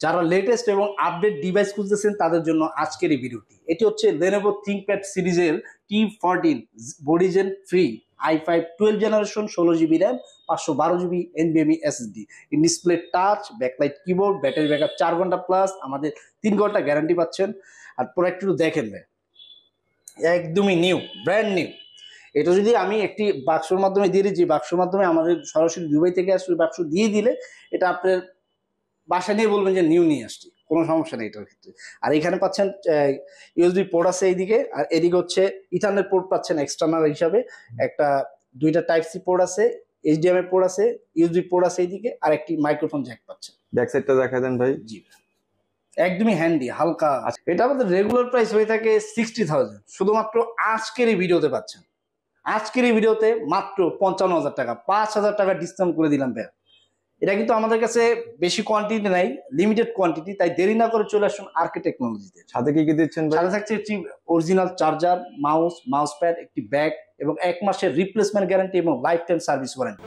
যারা লেটেস্ট এবং update device খুঁজতেছেন তাদের জন্য আজকের এই ভিডিওটি। এটি হচ্ছে Lenovo ThinkPad সিরিজের T14 বডিজেন ফ্রি i5 12 generation 16GB RAM 512GB NVMe SSD। Display touch, backlight keyboard, battery backup 4 ঘন্টা প্লাস, আমাদের 3 ঘন্টা গ্যারান্টি পাচ্ছেন। আর প্রোডাক্ট একটু দেখেন ভাই, একদমই নিউ, ব্র্যান্ড নিউ। এটা যদি আমি একটি বাক্সের মাধ্যমে দিয়ে দিই, যে বাক্সের মাধ্যমে আমাদের সরাসরি দুবাই থেকে আসলে বাক্স দিয়ে দিলে এটা আপনার বাসা নিয়ে বলবেন যে নিউ নিয়ে আসছি, কোনো সমস্যা নেই এটার ক্ষেত্রে। আর এখানে পাচ্ছেন ইউএসবি পোর্ট আছে এইদিকে, আর এদিকে হচ্ছে ইথারনেট পোর্ট পাচ্ছেন এক্সটার্নাল হিসাবে। একটা দুইটা টাইপ সি পোর্ট আছে, এইচডিএমআই পোর্ট আছে, ইউএসবি পোর্ট আছে এইদিকে, আর একটি মাইক্রোফোন জ্যাক পাচ্ছেন। ব্যাক সাইডটা দেখা দেন ভাই। জি, একদমই হ্যান্ডি, হালকা। এটা আমাদের রেগুলার প্রাইস হয়ে থাকে 60,000, শুধুমাত্র আজকের এই ভিডিওতে পাচ্ছেন। আজকের এই ভিডিওতে মাত্র 55,000 টাকা, 5,000 টাকা ডিসকাউন্ট করে দিলাম ভাই। এটা কিন্তু আমাদের কাছে বেশি কোয়ান্টিটি নাই, লিমিটেড কোয়ান্টিটি, তাই দেরি না করে চলে আসুন আরকে টেকনোলজিতে। সাথে কি কি দিচ্ছেন ভাই? সাথে থাকছে একটি অরিজিনাল চার্জার, মাউস প্যাড, একটি ব্যাগ এবং 1 মাসের রিপ্লেসমেন্ট গ্যারান্টি এবং লাইফ টাইম সার্ভিস ওয়ারেন্টি।